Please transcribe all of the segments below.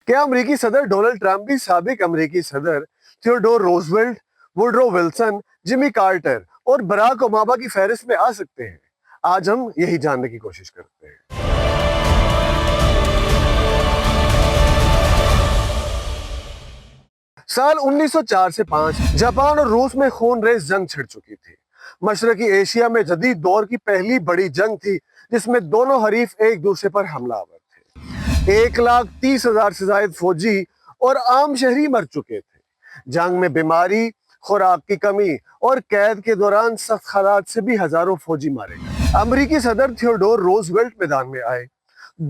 क्या अमरीकी सदर डोनाल्ड ट्रंप भी साबिक अमरीकी सदर Theodore Roosevelt, Woodrow Wilson, Jimmy Carter और बराक ओबामा की फहरिस्त में आ सकते हैं? आज हम यही जानने की कोशिश करते हैं। साल 1904 से 5 जापान और रूस में खून रेज जंग छिड़ चुकी थी। मशरकी एशिया में जदीद दौर की पहली बड़ी जंग थी जिसमें दोनों हरीफ एक दूसरे पर हमलावर थे। 1,30,000 से ज्यादा फौजी और आम शहरी मर चुके थे। जंग में बीमारी, खुराक की कमी और कैद के दौरान सख्त हालात से भी हजारों फौजी मारे गए। अमरीकी सदर थियोडोर रोजवेल्ट मैदान में आए।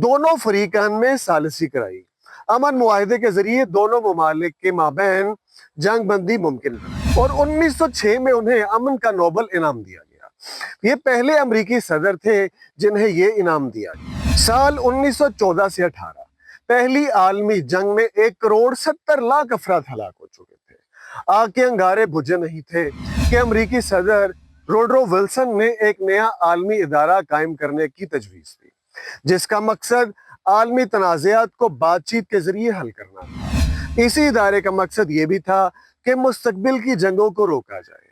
दोनों फरीकान में सालिसी कराई। अमन मुआहदे के जरिए दोनों ममालिक के माबैन जंग बंदी मुमकिन बनी और 1906 में उन्हें अमन का नोबल इनाम दिया गया। ये पहले अमरीकी सदर थे जिन्हें ये इनाम दिया गया। साल 1914 से 18 पहली आलमी जंग में 1,70,00,000 अफराद हलाक हो चुके थे। आग के अंगारे बुझे नहीं थे कि अमरीकी सदर वुडरो विल्सन ने एक नया आलमी इदारा कायम करने की तजवीज़ दी जिसका मकसद आलमी तनाज़ात को बातचीत के जरिए हल करना था। इसी इदारे का मकसद ये भी था कि मुस्तकबिल की जंगों को रोका जाए।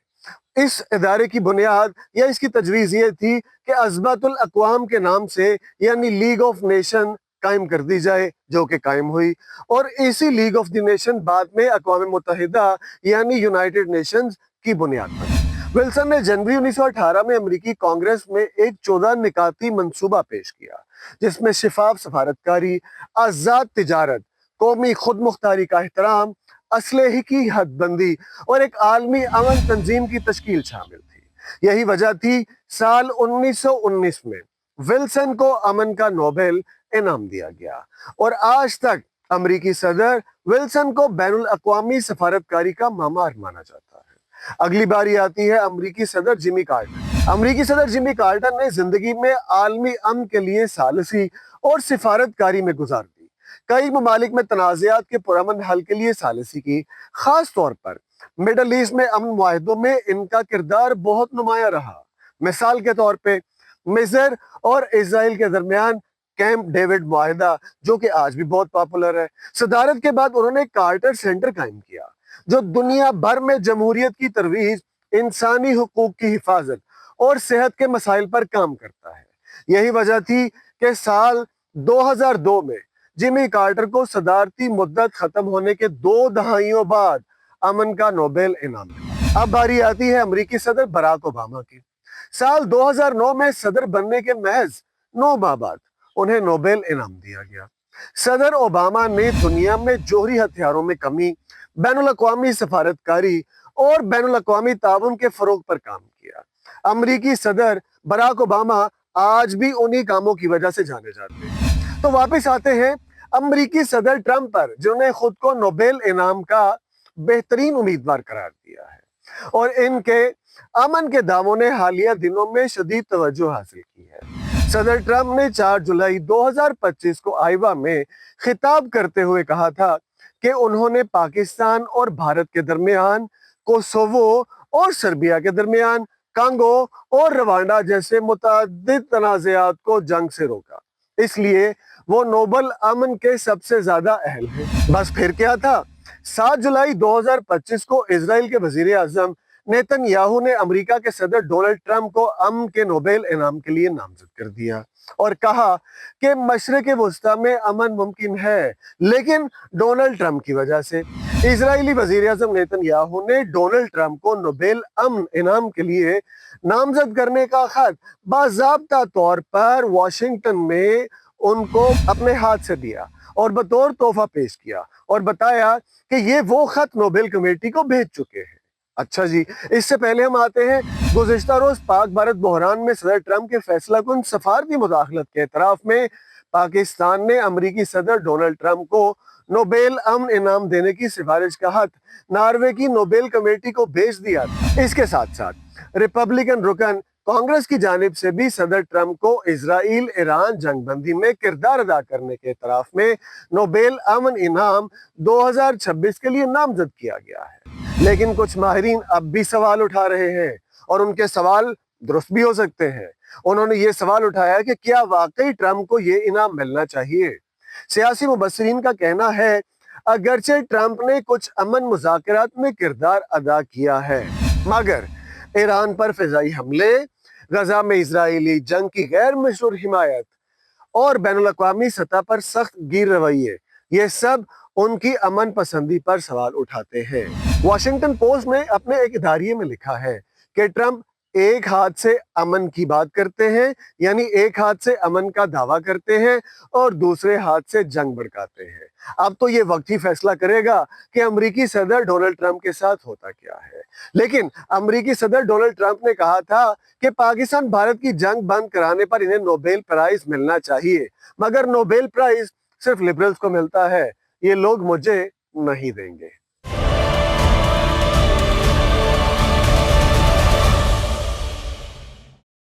इस इदारे की बुनियाद या इसकी तजवीज़ ये थी कि अज़्मतुल अक़वाम के नाम से यानी लीग ऑफ नेशन कायम कर दी जाए, जो कि कायम हुई, और इसी लीग ऑफ द नेशन बाद में अक़वाम मुत्तहिदा यानी यूनाइटेड नेशंस की बुनियाद बनी। विल्सन ने जनवरी 1918 में अमरीकी कांग्रेस में एक 14 निकाती मंसूबा पेश किया जिसमें शिफाफ सफारतकारी, आज़ाद तिजारत, कौमी खुद मुख्तारी का एहतराम, असलहे की हदबंदी और एक आलमी अमन तंजीम की तश्कील शामिल थी। यही वजह थी साल 1919 में विल्सन को अमन का नोबेल इनाम दिया गया और आज तक अमरीकी सदर विल्सन को बैनुल अक़वामी सफारतकारी का मामार माना जाता है। अगली बारी आती है अमरीकी सदर जिमी कार्टर। अमरीकी सदर जिमी कार्टर ने जिंदगी में आलमी अमन के लिए सालिसी और सिफारतकारी में गुजार दी। कई ममालिक में तनाज़ात के पुरअमन हल के लिए सालिसी की। खास तौर पर मिडल ईस्ट में अमन मुआहदों में इनका किरदार बहुत नुमाया रहा। मिसाल के तौर पे मिस्र और इजराइल के दरमियान कैंप डेविड मुआहदा, जो कि आज भी बहुत पॉपुलर है। सदारत के बाद उन्होंने कार्टर सेंटर कायम किया जो दुनिया भर में जमहूरियत की तरवीज, इंसानी हुकूक की हिफाजत और सेहत के मसाइल पर काम करता है। यही वजह थी कि साल 2002 में जिमी कार्टर को सदारती मुद्दत खत्म होने के 2 दहाइयों बाद अमन का नोबेल इनाम मिला। अब बारी आती है अमरीकी सदर बराक ओबामा की। साल 2009 में सदर बनने के महज 9 माह बाद उन्हें नोबेल इनाम दिया गया। सदर ओबामा ने दुनिया में जोहरी हथियारों में कमी, बैनुल अक़वामी सफारतकारी और बैनुल अक़वामी ताउन के फरोग पर काम किया। अमरीकी सदर बराक ओबामा आज भी उन्हीं कामों की वजह से जाने जाते हैं। तो वापस आते हैं अमरीकी सदर ट्रंप पर, जिन्होंने खुद को नोबेल इनाम का बेहतरीन उम्मीदवार करार दिया है और इनके अमन के दावों ने हालिया दिनों में शदीद तवज्जो हासिल की है। सदर ट्रंप ने 4 जुलाई 2025 को आइवा में खिताब करते हुए कहा था कि उन्होंने पाकिस्तान और भारत के दरमियान, कोसोवो और सर्बिया के दरमियान, कांगो और रवांडा जैसे मुतअद्दिद तनाज़ात को जंग से रोका। इसलिए वो नोबल अमन के सबसे ज्यादा अहल हैं। बस फिर क्या था? 7 जुलाई 2025 को इजराइल के वजीर आजम नेतन्याहू ने अमेरिका के सदर डोनाल्ड ट्रंप को अमन के नोबेल इनाम के लिए नामजद कर दिया और कहा कि मशरिक़ वस्ता में अमन मुमकिन है, लेकिन डोनाल्ड ट्रंप की वजह से। इजरायली वजीर आजम नेतन्याहू ने डोनाल्ड ट्रंप को नोबेल अमन इनाम के लिए नामजद करने का खत बाज़ाब्ता तौर पर वाशिंगटन में उनको अपने हाथ से दिया और बतौर तोहफा पेश किया और बताया कि ये वो खत नोबेल कमेटी को भेज चुके हैं। अच्छा जी, इससे पहले हम आते हैं गुज़िश्ता रोज पाक भारत बहरान में सदर ट्रंप के फैसला कुन सफारती मुदाखलत के एतराफ में पाकिस्तान ने अमरीकी सदर डोनाल्ड ट्रंप को नोबेल अमन इनाम देने की सिफारिश का खत नॉर्वे की नोबेल कमेटी को भेज दिया था। इसके साथ साथ रिपब्लिकन रुकन कांग्रेस की जानिब से भी सदर ट्रंप को इजराइल ईरान जंगबंदी में किरदार अदा करने के एतराफ में नोबेल अमन इनाम 2026 के लिए नामजद किया गया है। लेकिन कुछ माहिरीन अब भी सवाल उठा रहे हैं और उनके सवाल दुरुस्त भी हो सकते हैं। उन्होंने ये सवाल उठाया कि क्या वाकई ट्रंप को ये इनाम मिलना चाहिए? सियासी मुबस्सिरीन का कहना है अगरचे ट्रंप ने कुछ अमन मुज़ाकरात में किरदार अदा किया है, मगर ईरान पर फिजाई हमले, गजा में इजरायली जंग की गैर मशरूर हिमायत और बैनुल-अक़वामी सतह पर सख्त गिर रवैये, ये सब उनकी अमन पसंदी पर सवाल उठाते हैं। वॉशिंगटन पोस्ट ने अपने एक इदारिये में लिखा है कि ट्रंप एक हाथ से अमन की बात करते हैं, यानी एक हाथ से अमन का दावा करते हैं और दूसरे हाथ से जंग भड़काते हैं। अब तो ये वक्त ही फैसला करेगा कि अमेरिकी सदर डोनाल्ड ट्रंप के साथ होता क्या है। लेकिन अमेरिकी सदर डोनाल्ड ट्रंप ने कहा था कि पाकिस्तान भारत की जंग बंद कराने पर इन्हें नोबेल प्राइज मिलना चाहिए, मगर नोबेल प्राइज सिर्फ लिबरल्स को मिलता है, ये लोग मुझे नहीं देंगे।